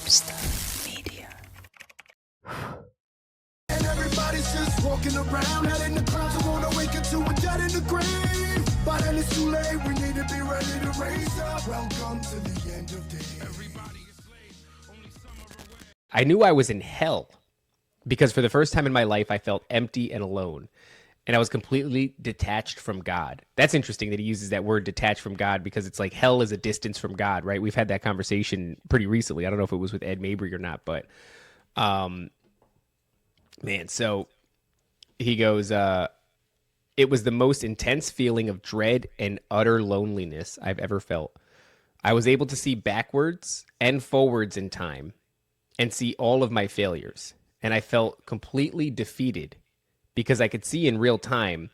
TOPLOBSTA Media. And everybody's just walking around, head in the clouds, I wanna wake up to a dead in the grave. But then it's too late, we need to be ready to raise up. Welcome to the end of days. I knew I was in hell because for the first time in my life, I felt empty and alone. And I was completely detached from God. That's interesting that he uses that word detached from God because it's like hell is a distance from God, right? We've had that conversation pretty recently. I don't know if it was with Ed Mabry or not, but man, so he goes, it was the most intense feeling of dread and utter loneliness I've ever felt. I was able to see backwards and forwards in time and see all of my failures. And I felt completely defeated because I could see in real time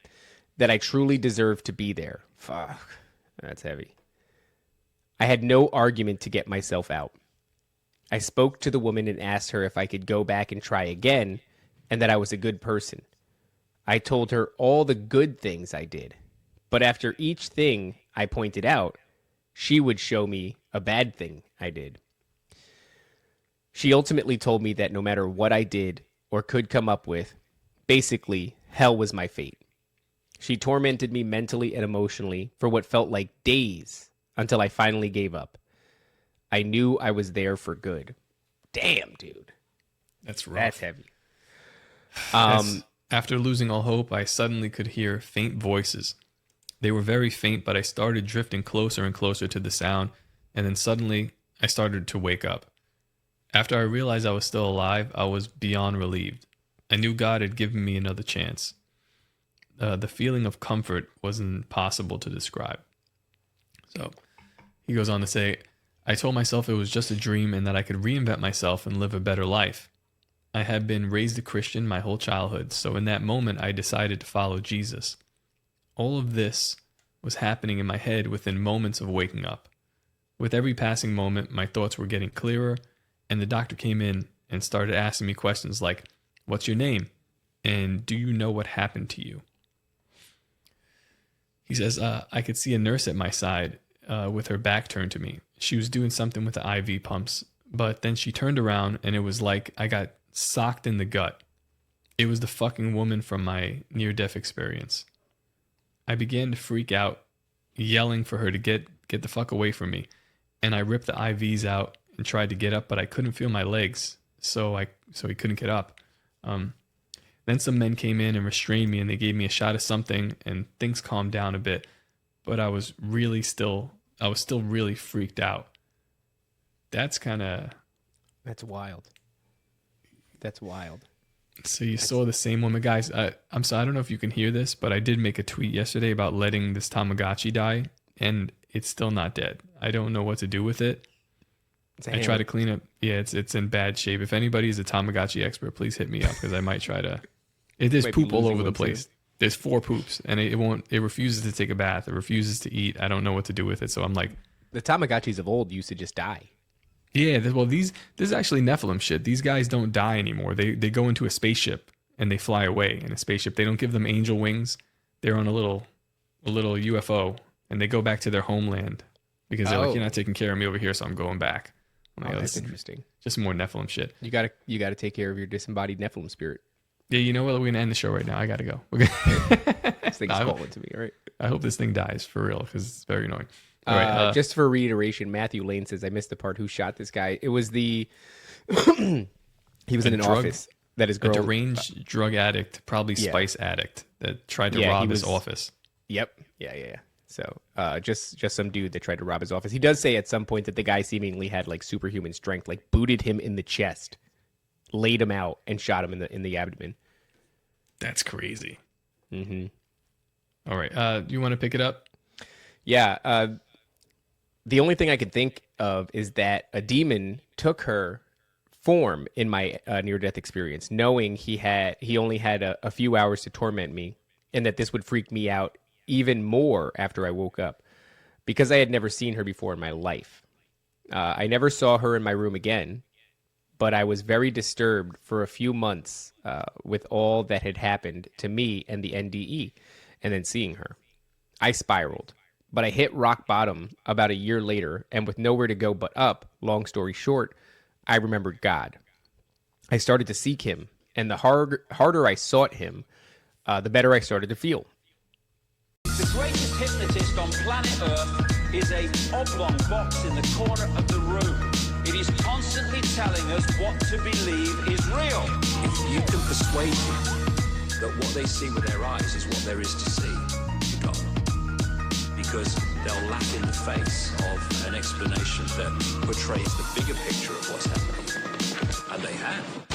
that I truly deserved to be there. Fuck, that's heavy. I had no argument to get myself out. I spoke to the woman and asked her if I could go back and try again and that I was a good person. I told her all the good things I did. But after each thing I pointed out, she would show me a bad thing I did. She ultimately told me that no matter what I did or could come up with, basically, hell was my fate. She tormented me mentally and emotionally for what felt like days until I finally gave up. I knew I was there for good. Damn, dude. That's rough. That's heavy. After losing all hope, I suddenly could hear faint voices. They were very faint, but I started drifting closer and closer to the sound, and then suddenly I started to wake up. After I realized I was still alive, I was beyond relieved. I knew God had given me another chance. The feeling of comfort was impossible to describe. So he goes on to say, I told myself it was just a dream and that I could reinvent myself and live a better life. I had been raised a Christian my whole childhood, so in that moment I decided to follow Jesus. All of this was happening in my head within moments of waking up. With every passing moment, my thoughts were getting clearer, and the doctor came in and started asking me questions like, what's your name? And do you know what happened to you? He says, I could see a nurse at my side with her back turned to me. She was doing something with the IV pumps, but then she turned around and it was like I got socked in the gut. It was the fucking woman from my near-death experience. I began to freak out, yelling for her to get the fuck away from me. And I ripped the IVs out and tried to get up, but I couldn't feel my legs, so he couldn't get up. Then some men came in and restrained me, and they gave me a shot of something, and things calmed down a bit. But I was still really freaked out. That's wild. That's wild. So you saw the same woman, guys. I'm sorry, I don't know if you can hear this, but I did make a tweet yesterday about letting this Tamagotchi die, and it's still not dead. I don't know what to do with it. I try to clean up. Yeah, it's in bad shape. If anybody is a Tamagotchi expert, please hit me up because I might try to. There's poop all over the place. There's 4 poops, and it refuses to take a bath. It refuses to eat. I don't know what to do with it, so I'm like. The Tamagotchis of old used to just die. Yeah, well, this is actually Nephilim shit. These guys don't die anymore. They go into a spaceship and they fly away in a spaceship. They don't give them angel wings. They're on a little UFO and they go back to their homeland because they're like, you're not taking care of me over here, so I'm going back. Like, that's interesting. Just more Nephilim shit. You gotta take care of your disembodied Nephilim spirit. Yeah, you know what? We're gonna end the show right now. I gotta go. This thing's calling to me, all right? I hope this thing dies for real because it's very annoying. All right, just for reiteration, Matthew Lane says, I missed the part who shot this guy. It was he was in an office that his girl... A deranged drug addict, probably spice addict, that tried to rob his office. Yep. Yeah. So just some dude that tried to rob his office. He does say at some point that the guy seemingly had like superhuman strength, like booted him in the chest, laid him out, and shot him in the abdomen. That's crazy. Mm-hmm. All right. You want to pick it up? Yeah. The only thing I could think of is that a demon took her form in my near-death experience, knowing he only had a few hours to torment me, and that this would freak me out even more after I woke up, because I had never seen her before in my life. I never saw her in my room again, but I was very disturbed for a few months with all that had happened to me and the NDE, and then seeing her. I spiraled. But I hit rock bottom about a year later, and with nowhere to go but up, long story short, I remembered God. I started to seek him, and the harder I sought him, the better I started to feel. The greatest hypnotist on planet Earth is a oblong box in the corner of the room. It is constantly telling us what to believe is real. If you can persuade people that what they see with their eyes is what there is to see, you got them. Because they'll laugh in the face of an explanation that portrays the bigger picture of what's happening. And they have.